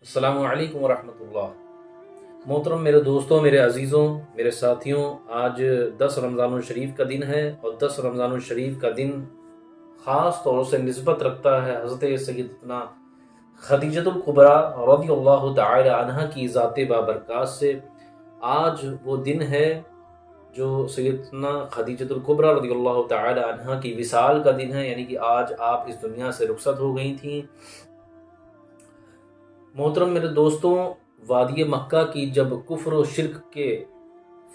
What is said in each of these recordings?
السلام علیکم ورحمۃ اللہ۔ محترم میرے دوستوں، میرے عزیزوں، میرے ساتھیوں، آج 10 رمضان الشریف کا دن ہے، اور 10 رمضان الشریف کا دن خاص طور سے نسبت رکھتا ہے حضرت سیدتنا خدیجۃ الکبریٰ رضی اللہ تعالی عنہ کی ذات بابرکات سے۔ آج وہ دن ہے جو سیدتنا خدیجۃ الکبریٰ رضی اللہ تعالی عنہ کی وصال کا دن ہے، یعنی کہ آج آپ اس دنیا سے رخصت ہو گئی تھیں۔ محترم میرے دوستوں، وادی مکہ کی جب کفر و شرک کے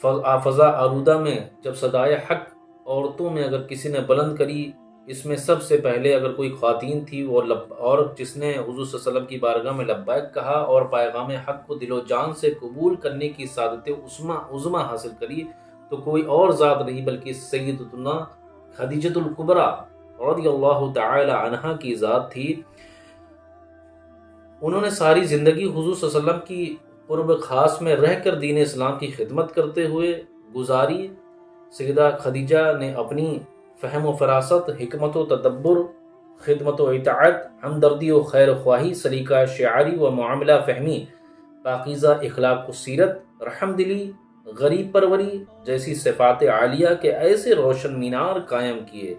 فضا آلودہ میں جب صدائے حق عورتوں میں اگر کسی نے بلند کری، اس میں سب سے پہلے اگر کوئی خواتین تھی اور جس نے حضور صلی اللہ علیہ وسلم کی بارگاہ میں لبیک کہا اور پیغام حق کو دل و جان سے قبول کرنے کی سعادت عظمی حاصل کری، تو کوئی اور ذات نہیں بلکہ سیدتنا خدیجۃ الکبریٰ رضی اللہ تعالی عنہا کی ذات تھی۔ انہوں نے ساری زندگی حضور صلی اللہ علیہ وسلم کی قرب خاص میں رہ کر دین اسلام کی خدمت کرتے ہوئے گزاری۔ سیدہ خدیجہ نے اپنی فہم و فراست، حکمت و تدبر، خدمت و اطاعت، ہمدردی و خیر خواہی، سلیقہ شعری و معاملہ فہمی، پاکیزہ اخلاق و سیرت، رحم دلی، غریب پروری جیسی صفات عالیہ کے ایسے روشن مینار قائم کیے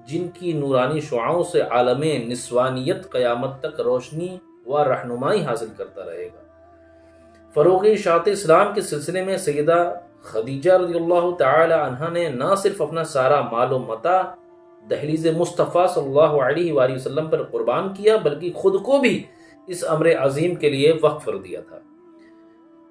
جن کی نورانی شعاعوں سے عالم نسوانیت قیامت تک روشنی و رہنمائی حاصل کرتا رہے گا۔ فروغ اشاعت اسلام کے سلسلے میں سیدہ خدیجہ رضی اللہ تعالی عنہ نے نہ صرف اپنا سارا مال و متاع دہلیز مصطفیٰ صلی اللہ علیہ وآلہ وسلم پر قربان کیا، بلکہ خود کو بھی اس امر عظیم کے لیے وقف کر دیا تھا۔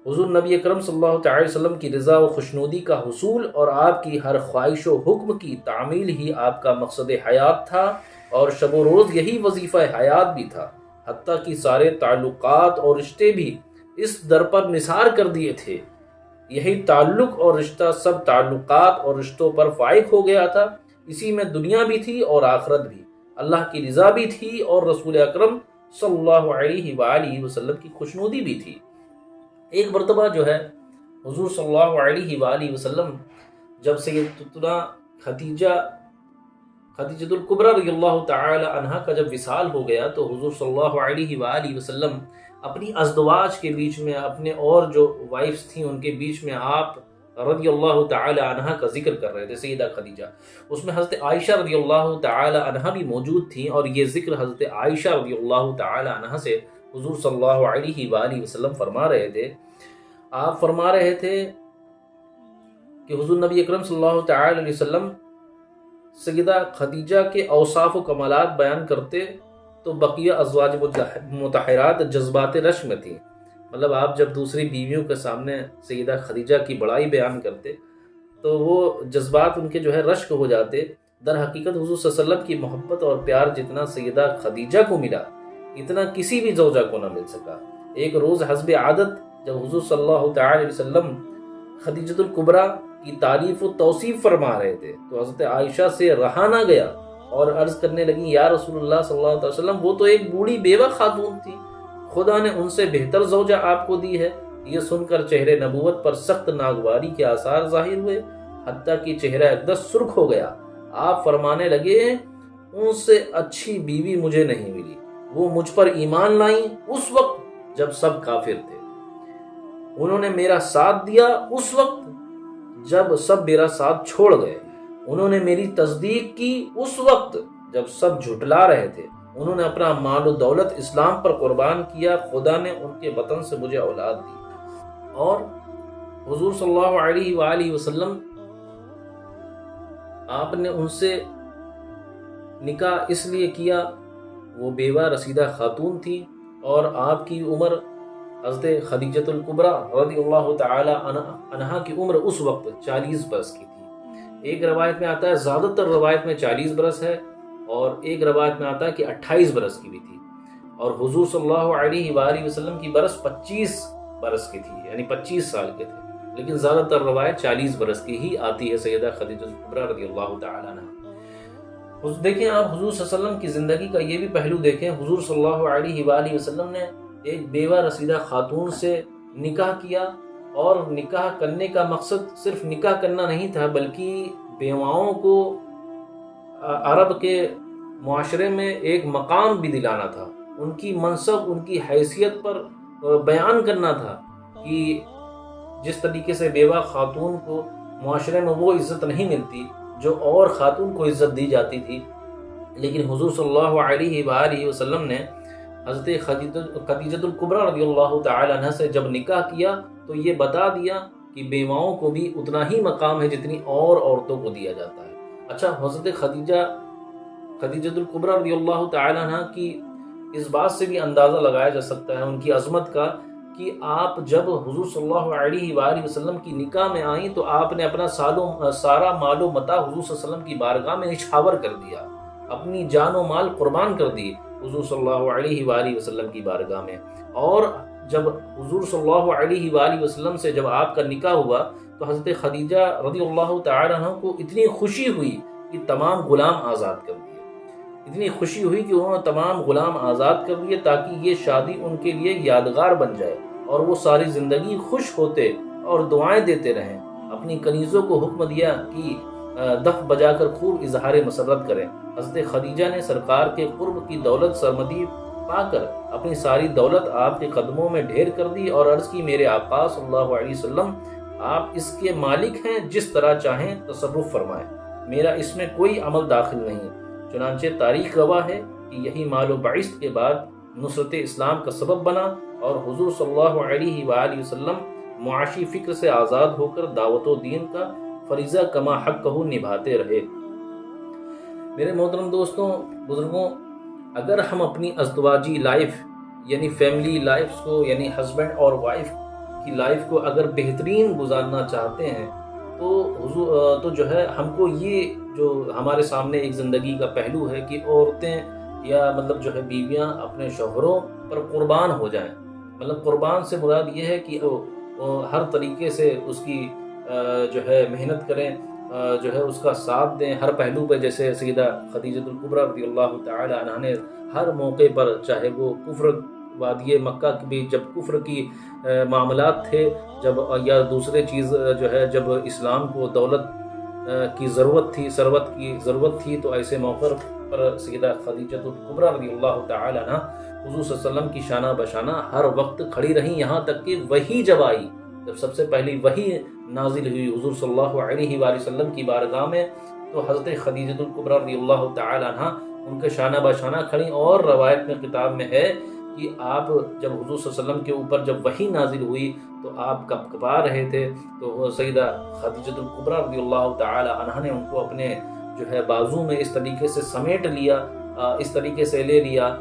حضور نبی اکرم صلی اللہ تعالی وسلم کی رضا و خوشنودی کا حصول اور آپ کی ہر خواہش و حکم کی تعمیل ہی آپ کا مقصد حیات تھا، اور شب و روز یہی وظیفہ حیات بھی تھا، حتیٰ کہ سارے تعلقات اور رشتے بھی اس در پر نثار کر دیے تھے۔ یہی تعلق اور رشتہ سب تعلقات اور رشتوں پر فائق ہو گیا تھا، اسی میں دنیا بھی تھی اور آخرت بھی، اللہ کی رضا بھی تھی اور رسول اکرم صلی اللہ علیہ وآلہ وسلم کی خوشنودی بھی تھی۔ ایک مرتبہ جو ہے حضور صلی اللہ علیہ وآلہ وسلم جب سیدتنا خدیجۃ الکبریٰ رضی اللہ تعالی عنہ کا جب وصال ہو گیا، تو حضور صلی اللہ علیہ وآلہ وسلم اپنی ازدواج کے بیچ میں، اپنے اور جو وائفز تھیں ان کے بیچ میں آپ رضی اللہ تعالی عنہ کا ذکر کر رہے تھے، سیدہ خدیجہ۔ اس میں حضرت عائشہ رضی اللہ تعالی عنہ بھی موجود تھیں، اور یہ ذکر حضرت عائشہ رضی اللہ تعالی عنہ سے حضور صلی اللہ علیہ وآلہ وسلم فرما رہے تھے۔ آپ فرما رہے تھے کہ حضور نبی اکرم صلی اللہ تعالی علیہ وسلم سیدہ خدیجہ کے اوصاف و کمالات بیان کرتے تو بقیہ ازواج مطہرات جذبات رشک میں تھیں۔ مطلب آپ جب دوسری بیویوں کے سامنے سیدہ خدیجہ کی بڑائی بیان کرتے تو وہ جذبات ان کے جو ہے رشک ہو جاتے۔ در حقیقت حضور صلی اللہ علیہ وسلم کی محبت اور پیار جتنا سیدہ خدیجہ کو ملا، اتنا کسی بھی زوجہ کو نہ مل سکا۔ ایک روز حسب عادت جب حضور صلی اللہ تعالی علیہ وسلم خدیجۃ الکبریٰ کی تعریف و توصیف فرما رہے تھے، تو حضرت عائشہ سے رہا نہ گیا اور عرض کرنے لگی، یا رسول اللہ صلی اللہ علیہ وسلم، وہ تو ایک بوڑھی بیوہ خاتون تھی، خدا نے ان سے بہتر زوجہ آپ کو دی ہے۔ یہ سن کر چہرے نبوت پر سخت ناگواری کے آثار ظاہر ہوئے، حتیٰ کہ چہرہ اقدس سرخ ہو گیا۔ آپ فرمانے لگے، ان سے اچھی بیوی مجھے نہیں ملی، وہ مجھ پر ایمان لائیں اس وقت جب سب کافر تھے، انہوں نے میرا ساتھ دیا اس وقت جب سب میرا ساتھ چھوڑ گئے، انہوں نے میری تصدیق کی اس وقت جب سب جھٹلا رہے تھے، انہوں نے اپنا مال و دولت اسلام پر قربان کیا، خدا نے ان کے وطن سے مجھے اولاد دی۔ اور حضور صلی اللہ علیہ وآلہ وسلم آپ نے ان سے نکاح اس لیے کیا، وہ بیوہ رسیدہ خاتون تھی، اور آپ کی عمر حضرت خدیجۃ الکبریٰ رضی اللہ تعالی عنہا کی عمر اس وقت 40 برس کی تھی۔ ایک روایت میں آتا ہے، زیادہ تر روایت میں 40 برس ہے، اور ایک روایت میں آتا ہے کہ 28 برس کی بھی تھی، اور حضور صلی اللہ علیہ وآلہ وسلم کی برس 25 برس کی تھی، یعنی 25 سال کے تھے، لیکن زیادہ تر روایت 40 برس کی ہی آتی ہے سیدہ خدیجۃ الکبریٰ رضی اللہ تعالی عنہا۔ دیکھیں آپ حضور صلی اللہ علیہ وسلم کی زندگی کا یہ بھی پہلو دیکھیں، حضور صلی اللہ علیہ وآلہ وسلم نے ایک بیوہ رسیدہ خاتون سے نکاح کیا، اور نکاح کرنے کا مقصد صرف نکاح کرنا نہیں تھا، بلکہ بیواؤں کو عرب کے معاشرے میں ایک مقام بھی دلانا تھا، ان کی منصب، ان کی حیثیت پر بیان کرنا تھا کہ جس طریقے سے بیوہ خاتون کو معاشرے میں وہ عزت نہیں ملتی جو اور خاتون کو عزت دی جاتی تھی، لیکن حضور صلی اللہ علیہ وآلہ وسلم نے حضرت خدیجہ الکبریٰ رضی اللہ تعالی عنہ سے جب نکاح کیا تو یہ بتا دیا کہ بیواؤں کو بھی اتنا ہی مقام ہے جتنی اور عورتوں کو دیا جاتا ہے۔ اچھا، حضرت خدیجہ الکبریٰ رضی اللہ تعالی عنہ کی اس بات سے بھی اندازہ لگایا جا سکتا ہے ان کی عظمت کا کہ آپ جب حضور صلی اللہ علیہ وآلہ وسلم کی نکاح میں آئیں تو آپ نے اپنا سارا مال و متاع حضور صلی اللہ علیہ وسلم کی بارگاہ میں نچھاور کر دیا، اپنی جان و مال قربان کر دی حضور صلی اللہ علیہ وآلہ وسلم کی بارگاہ میں۔ اور جب حضور صلی اللہ علیہ وآلہ وسلم سے جب آپ کا نکاح ہوا تو حضرت خدیجہ رضی اللہ تعالی عنہ کو اتنی خوشی ہوئی کہ تمام غلام آزاد کر دیے، اتنی خوشی ہوئی کہ انہوں نے تمام غلام آزاد کر دیے تاکہ یہ شادی ان کے لیے یادگار بن جائے اور وہ ساری زندگی خوش ہوتے اور دعائیں دیتے رہیں۔ اپنی کنیزوں کو حکم دیا کہ دف بجا کر خوب اظہار مسرت کریں۔ حضرت خدیجہ نے سرکار کے قرب کی دولت سرمدی پا کر اپنی ساری دولت آپ کے قدموں میں ڈھیر کر دی اور عرض کی، میرے آقا صلی اللہ علیہ وسلم آپ اس کے مالک ہیں، جس طرح چاہیں تصرف فرمائیں، میرا اس میں کوئی عمل داخل نہیں۔ چنانچہ تاریخ گواہ ہے کہ یہی مال و بعثت کے بعد نصرت اسلام کا سبب بنا اور حضور صلی اللہ علیہ وآلہ وسلم معاشی فکر سے آزاد ہو کر دعوت و دین کا فریضہ کما حقہ نبھاتے رہے۔ میرے محترم دوستوں، بزرگوں، اگر ہم اپنی ازدواجی لائف یعنی فیملی لائف کو، یعنی ہسبینڈ اور وائف کی لائف کو اگر بہترین گزارنا چاہتے ہیں تو جو ہے ہم کو یہ جو ہمارے سامنے ایک زندگی کا پہلو ہے کہ عورتیں یا مطلب جو ہے بیویاں اپنے شوہروں پر قربان ہو جائیں۔ مطلب قربان سے مراد یہ ہے کہ وہ ہر طریقے سے اس کی جو ہے محنت کریں، جو ہے اس کا ساتھ دیں ہر پہلو پہ، جیسے سیدہ خدیجہ الکبریٰ رضی اللہ تعالی عنہا نے ہر موقع پر، چاہے وہ کفر وادی مکہ بھی جب کفر کی معاملات تھے، جب یا دوسرے چیز جو ہے جب اسلام کو دولت کی ضرورت تھی، ثروت کی ضرورت تھی، تو ایسے موقع پر سیدہ خدیجہ الکبریٰ رضی اللہ تعالی عنہ حضور صلی اللہ علیہ وسلم کی شانہ بشانہ ہر وقت کھڑی رہیں، یہاں تک کہ وحی جب آئی، جب سب سے پہلی وحی نازل ہوئی حضور صلی اللہ علیہ وآلہ وسلم کی بارگاہ میں، تو حضرت خدیجہ الکبریٰ رضی اللہ تعالی عنہ ان کے شانہ بشانہ کھڑی۔ اور روایت میں کتاب میں ہے کہ آپ جب حضور صلی اللہ علیہ وسلم کے اوپر جب وحی نازل ہوئی تو آپ کپ کپا رہے تھے، تو سیدہ خدیجہ الکبریٰ رضی اللہ تعالی عنہ نے ان کو اپنے جو ہے بازو میں اس طریقے سے سمیٹ لیا، اس طریقے سے لے لیا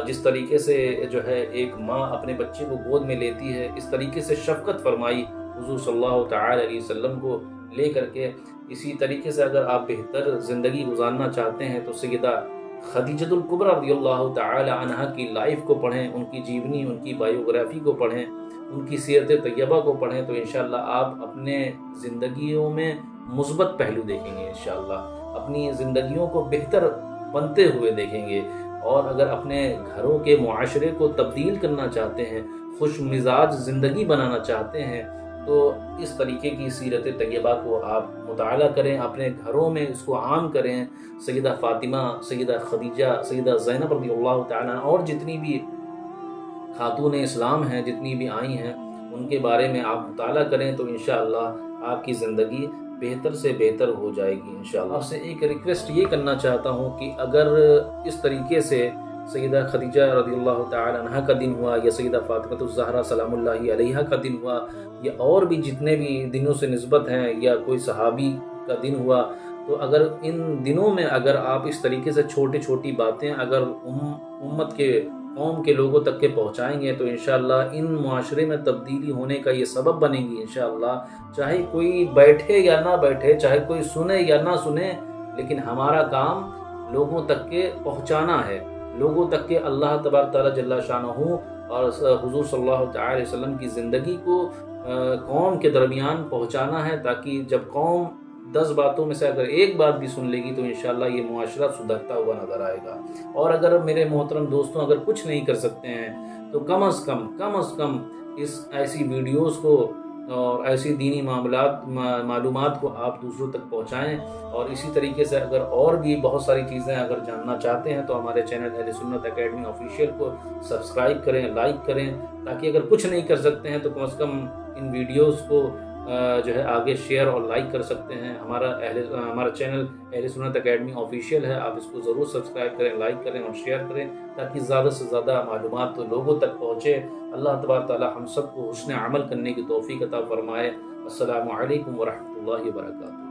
جس طریقے سے جو ہے ایک ماں اپنے بچے کو گود میں لیتی ہے، اس طریقے سے شفقت فرمائی حضور صلی اللہ تعالی علیہ وسلم کو لے کر کے۔ اسی طریقے سے اگر آپ بہتر زندگی گزارنا چاہتے ہیں تو سیدہ خدیجہ الکبریٰ رضی اللہ تعالی عنہ کی لائف کو پڑھیں، ان کی جیونی، ان کی بایوگرافی کو پڑھیں، ان کی سیرت طیبہ کو پڑھیں، تو انشاءاللہ آپ اپنے زندگیوں میں مثبت پہلو دیکھیں گے، انشاءاللہ اپنی زندگیوں کو بہتر بنتے ہوئے دیکھیں گے۔ اور اگر اپنے گھروں کے معاشرے کو تبدیل کرنا چاہتے ہیں، خوش مزاج زندگی بنانا چاہتے ہیں، تو اس طریقے کی سیرت طیبہ کو آپ مطالعہ کریں، اپنے گھروں میں اس کو عام کریں۔ سیدہ فاطمہ، سیدہ خدیجہ، سیدہ زینب رضی اللہ تعالیٰ اور جتنی بھی خاتون اسلام ہیں، جتنی بھی آئی ہیں، ان کے بارے میں آپ مطالعہ کریں تو انشاءاللہ آپ کی زندگی بہتر سے بہتر ہو جائے گی انشاءاللہ۔ آپ سے ایک ریکویسٹ یہ کرنا چاہتا ہوں کہ اگر اس طریقے سے سیدہ خدیجہ رضی اللہ تعالی عنہ کا دن ہوا، یا سیدہ فاطمہ الزہرا سلام اللہ علیہا کا دن ہوا، یا اور بھی جتنے بھی دنوں سے نسبت ہیں، یا کوئی صحابی کا دن ہوا، تو اگر ان دنوں میں اگر آپ اس طریقے سے چھوٹی چھوٹی باتیں اگر امت کے قوم کے لوگوں تک کے پہنچائیں گے تو انشاءاللہ ان معاشرے میں تبدیلی ہونے کا یہ سبب بنے گی انشاءاللہ۔ چاہے کوئی بیٹھے یا نہ بیٹھے، چاہے کوئی سنے یا نہ سنے، لیکن ہمارا کام لوگوں تک کے پہنچانا ہے، لوگوں تک کے اللہ تبارک تعالیٰ جل شانہ اور حضور صلی اللہ تعالی وسلم کی زندگی کو قوم کے درمیان پہنچانا ہے، تاکہ جب قوم 10 باتوں میں سے اگر ایک بات بھی سن لے گی تو انشاءاللہ یہ معاشرہ سدھرتا ہوا نظر آئے گا۔ اور اگر میرے محترم دوستوں اگر کچھ نہیں کر سکتے ہیں تو کم از کم اس ایسی ویڈیوز کو اور ایسی دینی معلومات کو آپ دوسروں تک پہنچائیں۔ اور اسی طریقے سے اگر اور بھی بہت ساری چیزیں اگر جاننا چاہتے ہیں تو ہمارے چینل اہل سنت اکیڈمی آفیشیل کو سبسکرائب کریں، لائک کریں، تاکہ اگر کچھ نہیں کر سکتے ہیں تو کم از کم ان ویڈیوز کو جو ہے آگے شیئر اور لائک کر سکتے ہیں۔ ہمارا چینل اہل سنت اکیڈمی آفیشیل ہے، آپ اس کو ضرور سبسکرائب کریں، لائک کریں اور شیئر کریں، تاکہ زیادہ سے زیادہ معلومات لوگوں تک پہنچے۔ اللہ تبارک تعالی ہم سب کو حسن عمل کرنے کی توفیق عطا فرمائے۔ السلام علیکم ورحمۃ اللہ وبرکاتہ۔